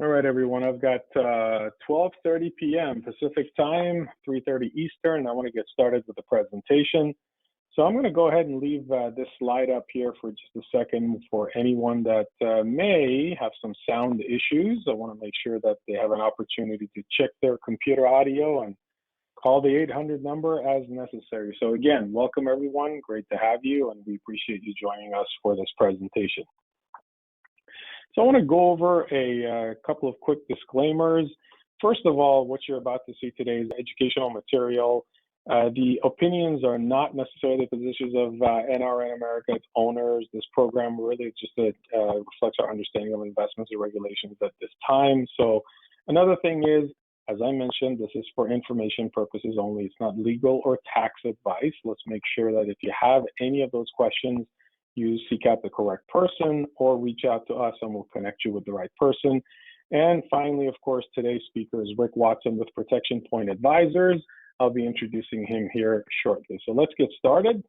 All right, everyone. I've got 12:30 p.m. Pacific time, 3:30 Eastern. I want to get started with the presentation. So I'm going to go ahead and leave this slide up here for just a second for anyone that may have some sound issues. I want to make sure that they have an opportunity to check their computer audio and call the 800 number as necessary. So again, welcome everyone. Great to have you, and we appreciate you joining us for this presentation. So I want to go over a couple of quick disclaimers. First of all, what you're about to see today is educational material. The opinions are not necessarily the positions of NRN America, its owners. This program really just reflects our understanding of investments and regulations at this time. So another thing is, as I mentioned, this is for information purposes only. It's not legal or tax advice. Let's make sure that if you have any of those questions, you seek out the correct person or reach out to us and we'll connect you with the right person. And finally, of course, today's speaker is Rick Watson with Protection Point Advisors. I'll be introducing him here shortly. So let's get started.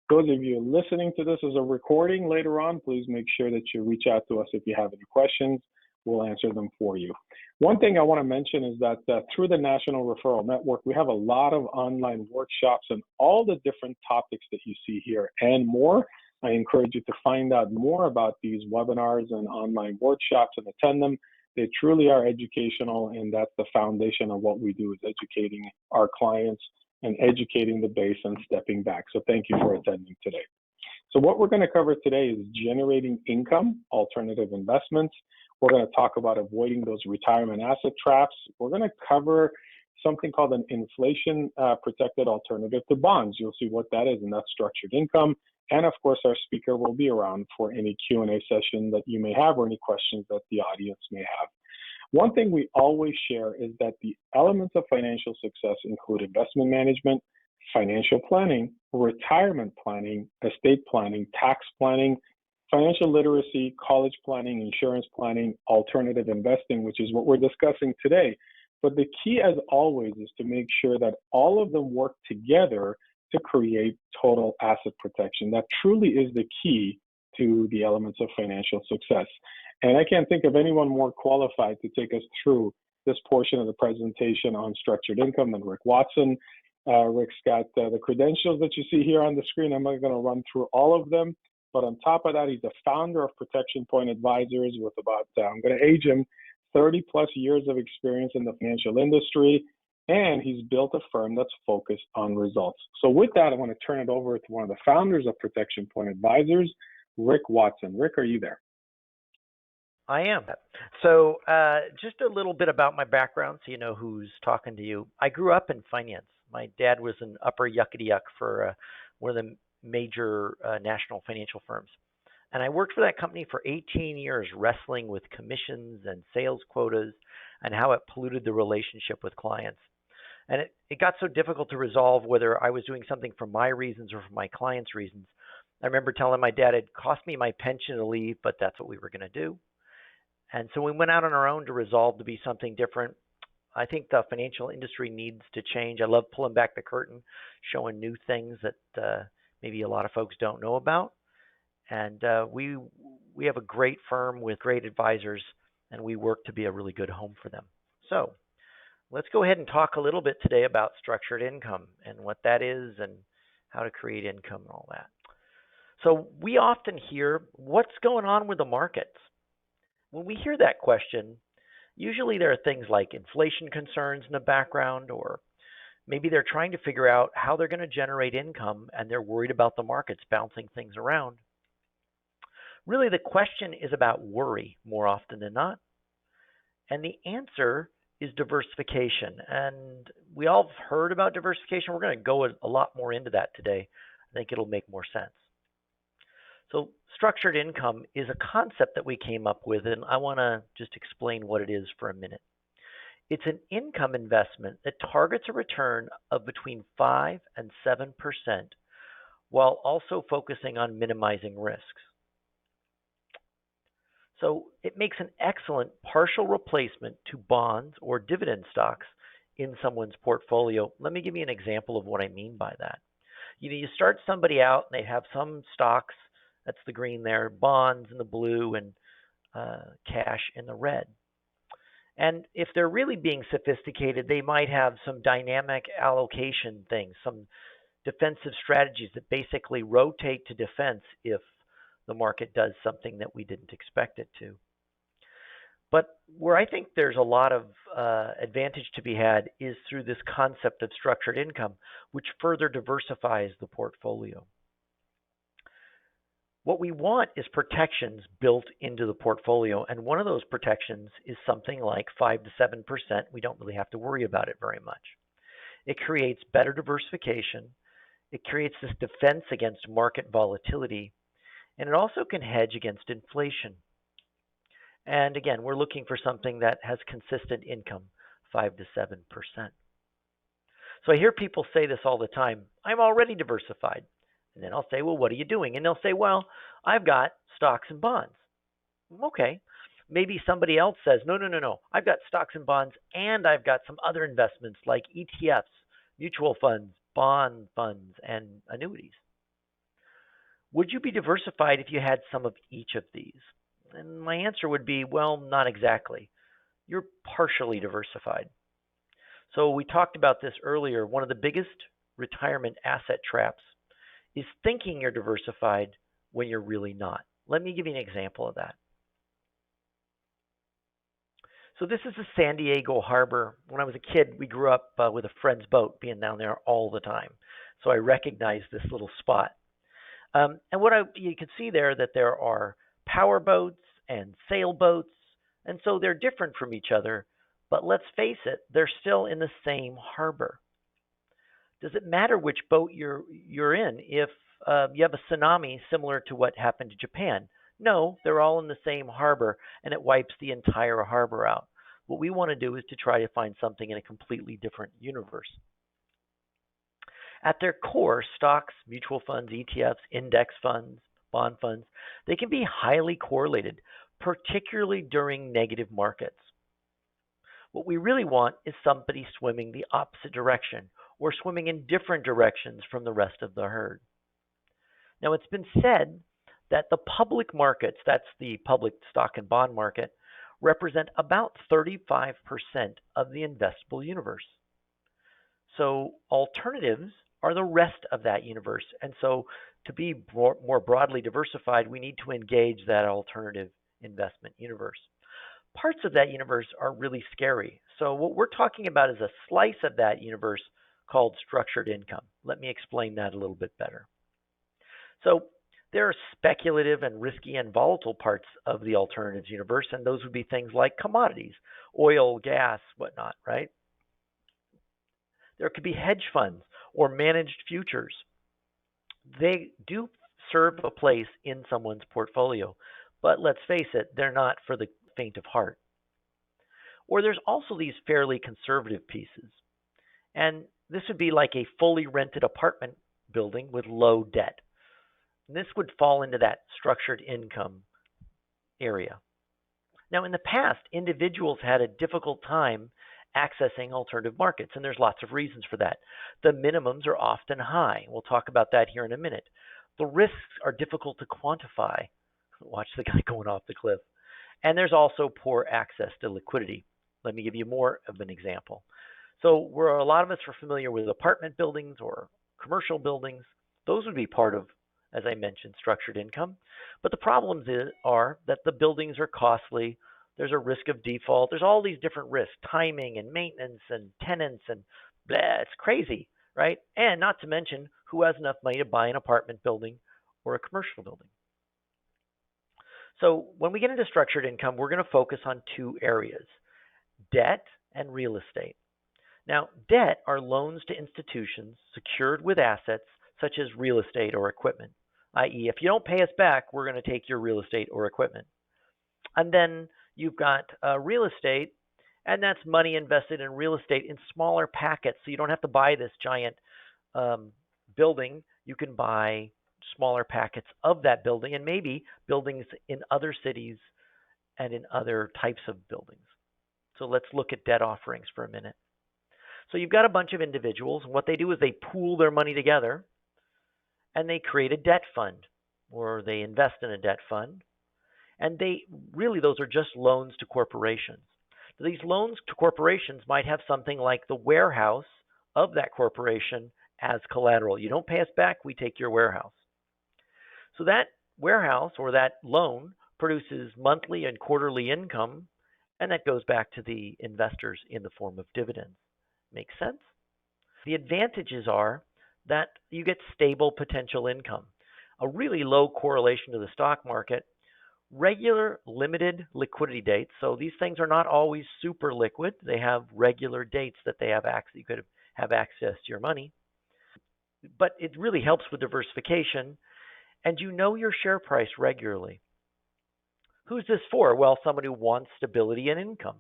Those of you listening to this as a recording later on, please make sure that you reach out to us if you have any questions. We'll answer them for you. One thing I want to mention is that through the National Referral Network, we have a lot of online workshops and all the different topics that you see here and more. I encourage you to find out more about these webinars and online workshops and attend them. They truly are educational, and that's the foundation of what we do, is educating our clients and educating the base and stepping back. So thank you for attending today. So what we're going to cover today is generating income, alternative investments. We're going to talk about avoiding those retirement asset traps. We're going to cover something called an inflation protected alternative to bonds. You'll see what that is, and that's structured income. And of course, our speaker will be around for any Q&A session that you may have or any questions that the audience may have. One thing we always share is that the elements of financial success include investment management, financial planning, retirement planning, estate planning, tax planning, financial literacy, college planning, insurance planning, alternative investing, which is what we're discussing today. But the key, as always, is to make sure that all of them work together to create total asset protection. That truly is the key to the elements of financial success. And I can't think of anyone more qualified to take us through this portion of the presentation on structured income than Rick Watson. Rick's got the credentials that you see here on the screen. I'm not going to run through all of them, but on top of that, he's the founder of Protection Point Advisors with about, I'm going to age him, 30 plus years of experience in the financial industry. And he's built a firm that's focused on results. So with that, I want to turn it over to one of the founders of Protection Point Advisors, Rick Watson. Rick, are you there? I am. So just a little bit about my background so you know who's talking to you. I grew up in finance. My dad was an upper yuckity-yuck for one of the major national financial firms. And I worked for that company for 18 years, wrestling with commissions and sales quotas and how it polluted the relationship with clients. And it got so difficult to resolve whether I was doing something for my reasons or for my clients' reasons. I remember telling my dad it cost me my pension to leave, but that's what we were going to do. And so we went out on our own to resolve to be something different. I think the financial industry needs to change. I love pulling back the curtain, showing new things that maybe a lot of folks don't know about. And we have a great firm with great advisors, and we work to be a really good home for them. So let's go ahead and talk a little bit today about structured income and what that is and how to create income and all that. So we often hear, what's going on with the markets? When we hear that question, usually there are things like inflation concerns in the background, or maybe they're trying to figure out how they're going to generate income and they're worried about the markets bouncing things around. Really, the question is about worry more often than not. And the answer is diversification. And we all have heard about diversification. We're going to go a lot more into that today. I think it'll make more sense. So structured income is a concept that we came up with, and I want to just explain what it is for a minute. It's an income investment that targets a return of between 5 and 7% while also focusing on minimizing risks. So it makes an excellent partial replacement to bonds or dividend stocks in someone's portfolio. Let me give you an example of what I mean by that. You start somebody out and they have some stocks, that's the green there, bonds in the blue, and cash in the red. And if they're really being sophisticated, they might have some dynamic allocation things, some defensive strategies that basically rotate to defense if the market does something that we didn't expect it to. But where I think there's a lot of advantage to be had is through this concept of structured income, which further diversifies the portfolio. What we want is protections built into the portfolio, and one of those protections is something like 5 to 7%. We don't really have to worry about it very much. It creates better diversification. It creates this defense against market volatility, and it also can hedge against inflation. And again, we're looking for something that has consistent income, 5 to 7%. So I hear people say this all the time, I'm already diversified. And then I'll say, well, what are you doing? And they'll say, well, I've got stocks and bonds. Okay. Maybe somebody else says, no. I've got stocks and bonds and I've got some other investments like ETFs, mutual funds, bond funds, and annuities. Would you be diversified if you had some of each of these? And my answer would be, well, not exactly. You're partially diversified. So we talked about this earlier. One of the biggest retirement asset traps is thinking you're diversified when you're really not. Let me give you an example of that. So this is the San Diego Harbor. When I was a kid, we grew up with a friend's boat, being down there all the time. So I recognized this little spot. And you can see there that there are power boats and sailboats, and so they're different from each other. But let's face it, they're still in the same harbor. Does it matter which boat you're in if you have a tsunami similar to what happened to Japan? No, they're all in the same harbor, and it wipes the entire harbor out. What we want to do is to try to find something in a completely different universe. At their core, stocks, mutual funds, ETFs, index funds, bond funds, they can be highly correlated, particularly during negative markets. What we really want is somebody swimming the opposite direction or swimming in different directions from the rest of the herd. Now, it's been said that the public markets, that's the public stock and bond market, represent about 35% of the investable universe. So alternatives are the rest of that universe. And so to be more broadly diversified, we need to engage that alternative investment universe. Parts of that universe are really scary. So what we're talking about is a slice of that universe called structured income. Let me explain that a little bit better. So there are speculative and risky and volatile parts of the alternatives universe, and those would be things like commodities, oil, gas, whatnot, right? There could be hedge funds or managed futures. They do serve a place in someone's portfolio, but let's face it, they're not for the faint of heart. Or there's also these fairly conservative pieces. And this would be like a fully rented apartment building with low debt. And this would fall into that structured income area. Now, in the past, individuals had a difficult time accessing alternative markets, and there's lots of reasons for that. The minimums are often high. We'll talk about that here in a minute. The risks are difficult to quantify. Watch the guy going off the cliff. And there's also poor access to liquidity. Let me give you more of an example. So where a lot of us are familiar with apartment buildings or commercial buildings, those would be part of, as I mentioned, structured income. But the problems are that the buildings are costly. There's a risk of default. There's all these different risks, timing and maintenance and tenants and blah. It's crazy, right? And not to mention who has enough money to buy an apartment building or a commercial building. So when we get into structured income, we're going to focus on two areas, debt and real estate. Now, debt are loans to institutions secured with assets such as real estate or equipment, i.e., if you don't pay us back, we're going to take your real estate or equipment. And then you've got real estate, and that's money invested in real estate in smaller packets. So you don't have to buy this giant building. You can buy smaller packets of that building and maybe buildings in other cities and in other types of buildings. So let's look at debt offerings for a minute. So you've got a bunch of individuals, and what they do is they pool their money together and they create a debt fund, or they invest in a debt fund. And those are just loans to corporations. These loans to corporations might have something like the warehouse of that corporation as collateral. You don't pay us back, we take your warehouse. So that warehouse or that loan produces monthly and quarterly income, and that goes back to the investors in the form of dividends. Make sense? The advantages are that you get stable potential income, a really low correlation to the stock market, regular limited liquidity dates. So these things are not always super liquid. They have regular dates that they have access. You could have access to your money. But it really helps with diversification, and you know your share price regularly. Who's this for? Well, somebody who wants stability and income.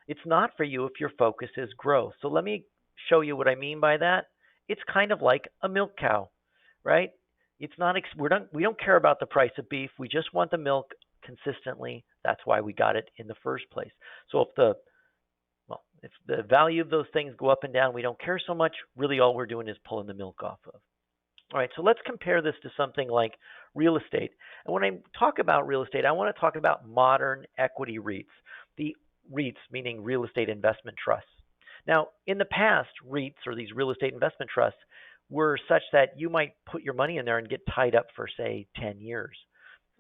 It's not for you if your focus is growth. So let me show you what I mean by that. It's kind of like a milk cow, right? It's not we don't care about the price of beef. We just want the milk consistently. That's why we got it in the first place. So if the value of those things go up and down, we don't care so much. Really all we're doing is pulling the milk off of. All right, so let's compare this to something like real estate. And when I talk about real estate, I want to talk about modern equity REITs. The REITs, meaning real estate investment trusts. Now, in the past, REITs or these real estate investment trusts were such that you might put your money in there and get tied up for, say, 10 years.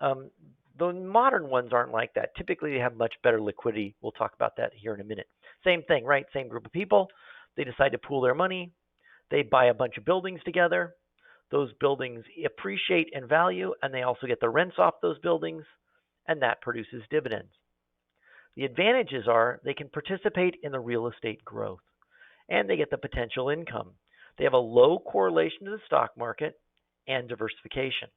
The modern ones aren't like that. Typically, they have much better liquidity. We'll talk about that here in a minute. Same thing, right? Same group of people. They decide to pool their money. They buy a bunch of buildings together. Those buildings appreciate in value, and they also get the rents off those buildings, and that produces dividends. The advantages are they can participate in the real estate growth, and they get the potential income. They have a low correlation to the stock market and diversification.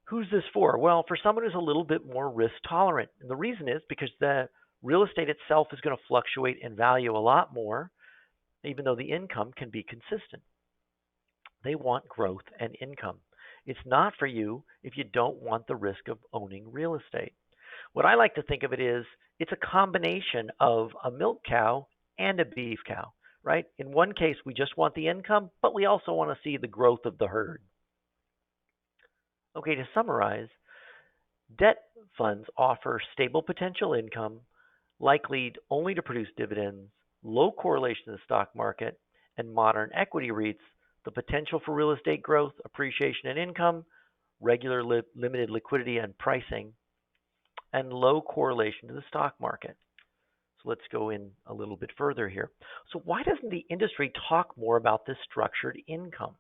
Who's this for? Well, for someone who's a little bit more risk tolerant. And the reason is because the real estate itself is going to fluctuate in value a lot more, even though the income can be consistent. They want growth and income. It's not for you if you don't want the risk of owning real estate. What I like to think of it is it's a combination of a milk cow and a beef cow, right? In one case, we just want the income, but we also want to see the growth of the herd. Okay, to summarize, debt funds offer stable potential income, likely only to produce dividends, low correlation to the stock market, and modern equity REITs, the potential for real estate growth, appreciation, and income, regular limited liquidity and pricing, and low correlation to the stock market. So let's go in a little bit further here. So why doesn't the industry talk more about this structured income?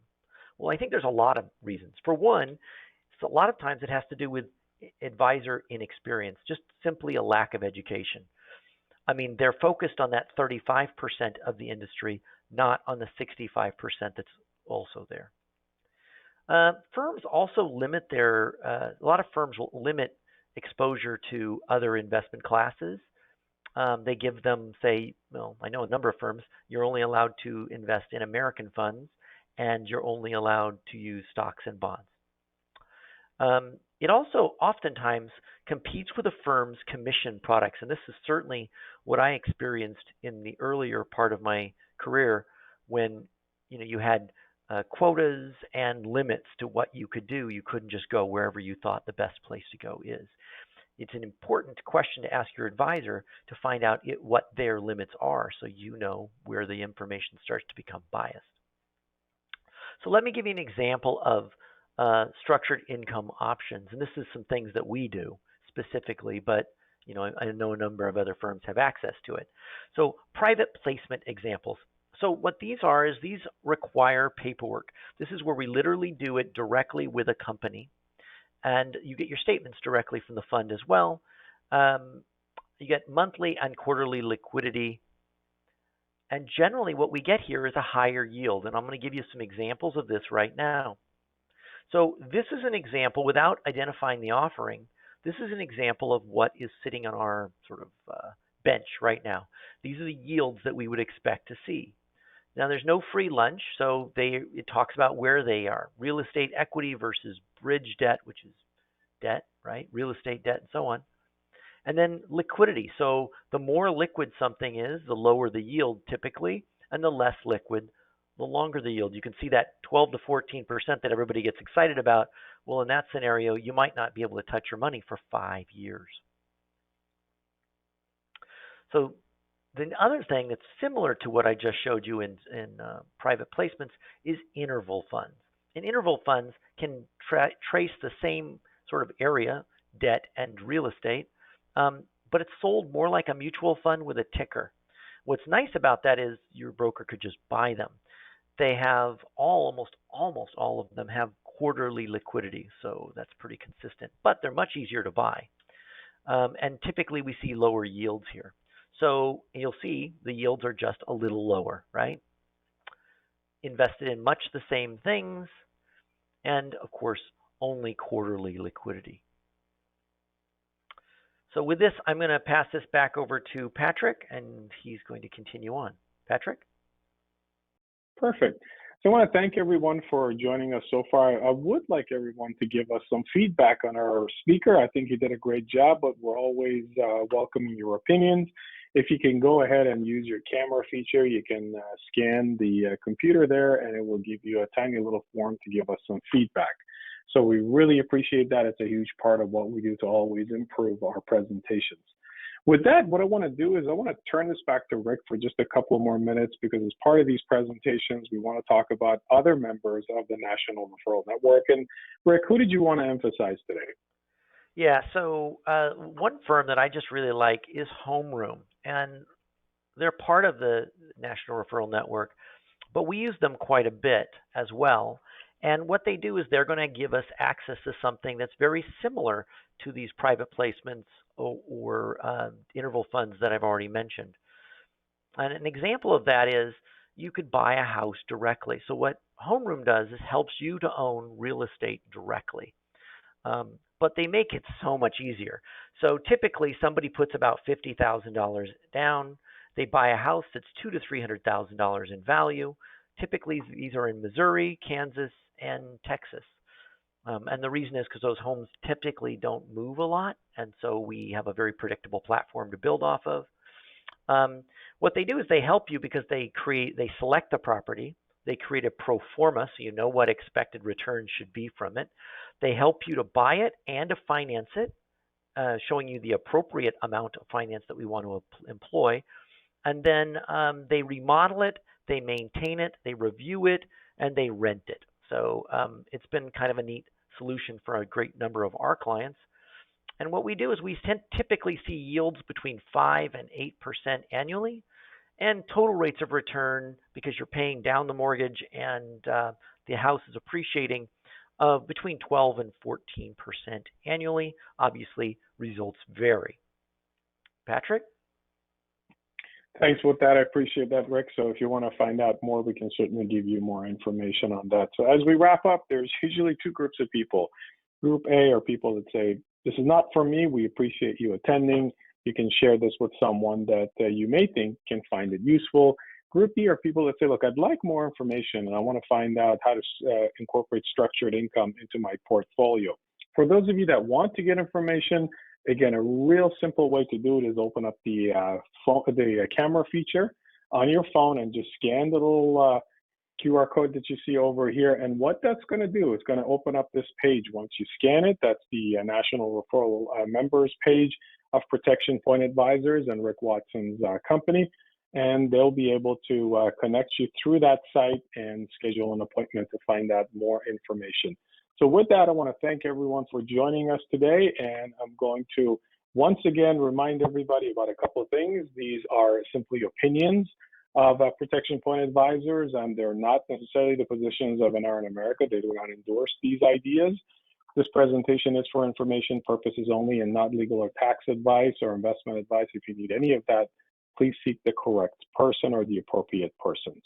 Well, I think there's a lot of reasons. For one, a lot of times it has to do with advisor inexperience, just simply a lack of education. I mean, they're focused on that 35% of the industry, not on the 65% that's also there. Firms also limit a lot of firms will limit exposure to other investment classes. They give them, say, I know a number of firms, you're only allowed to invest in American funds, and you're only allowed to use stocks and bonds. It also oftentimes competes with a firm's commission products, and this is certainly what I experienced in the earlier part of my career when you had quotas and limits to what you could do. You couldn't just go wherever you thought the best place to go is. It's an important question to ask your advisor to find out what their limits are so you know where the information starts to become biased. So let me give you an example of structured income options. And this is some things that we do specifically, but I know a number of other firms have access to it. So private placement examples. So what these are is these require paperwork. This is where we literally do it directly with a company, and you get your statements directly from the fund as well. You get monthly and quarterly liquidity. And generally what we get here is a higher yield. And I'm going to give you some examples of this right now. So this is an example, without identifying the offering, this is an example of what is sitting on our sort of bench right now. These are the yields that we would expect to see. Now, there's no free lunch, so it talks about where they are. Real estate equity versus bridge debt, which is debt, right? Real estate debt and so on. And then liquidity. So the more liquid something is, the lower the yield typically, and the less liquid, the longer the yield. You can see that 12 to 14% that everybody gets excited about. Well, in that scenario, you might not be able to touch your money for 5 years. So the other thing that's similar to what I just showed you in private placements is interval funds. And interval funds can trace the same sort of area, debt and real estate, but it's sold more like a mutual fund with a ticker. What's nice about that is your broker could just buy them. They have almost all of them have quarterly liquidity, so that's pretty consistent. But they're much easier to buy, and typically we see lower yields here. So you'll see the yields are just a little lower, right? Invested in much the same things, and of course, only quarterly liquidity. So with this, I'm going to pass this back over to Patrick, and he's going to continue on. Patrick? Perfect. So I want to thank everyone for joining us so far. I would like everyone to give us some feedback on our speaker. I think he did a great job, but we're always welcoming your opinions. If you can go ahead and use your camera feature, you can scan the computer there, and it will give you a tiny little form to give us some feedback. So we really appreciate that. It's a huge part of what we do to always improve our presentations. With that, what I want to do is I want to turn this back to Rick for just a couple more minutes, because as part of these presentations, we want to talk about other members of the National Referral Network. And Rick, who did you want to emphasize today? Yeah, so one firm that I just really like is Homeroom, and they're part of the National Referral Network, but we use them quite a bit as well. And what they do is they're going to give us access to something that's very similar to these private placements or interval funds that I've already mentioned. And an example of that is you could buy a house directly. So what Homeroom does is helps you to own real estate directly. But they make it so much easier. So typically somebody puts about $50,000 down. They buy a house that's $200,000 to $300,000 in value. Typically these are in Missouri, Kansas, and Texas. And the reason is because those homes typically don't move a lot, and so we have a very predictable platform to build off of. What they do is they help you because they select the property, they create a pro forma so you know what expected return should be from it. They help you to buy it and to finance it, showing you the appropriate amount of finance that we want to employ. And then they remodel it, they maintain it, they review it, and they rent it. So it's been kind of a neat solution for a great number of our clients. And what we do is we typically see yields between 5 and 8% annually, and total rates of return, because you're paying down the mortgage and the house is appreciating, of between 12 and 14% annually. Obviously, results vary. Patrick? Thanks with that. I appreciate that, Rick. So if you want to find out more, we can certainly give you more information on that. So as we wrap up, there's usually two groups of people. Group A are people that say, this is not for me. We appreciate you attending. You can share this with someone that you may think can find it useful. Group B are people that say, look, I'd like more information and I want to find out how to incorporate structured income into my portfolio. For those of you that want to get information, again, a real simple way to do it is open up the camera feature on your phone and just scan the little QR code that you see over here. And what that's going to do, it's going to open up this page. Once you scan it, that's the National Referral members page of Protection Point Advisors and Rick Watson's company. And they'll be able to connect you through that site and schedule an appointment to find out more information. So with that, I want to thank everyone for joining us today. And I'm going to once again remind everybody about a couple of things. These are simply opinions of Protection Point Advisors, and they're not necessarily the positions of NR in America. They do not endorse these ideas. This presentation is for information purposes only and not legal or tax advice or investment advice. If you need any of that, please seek the correct person or the appropriate persons.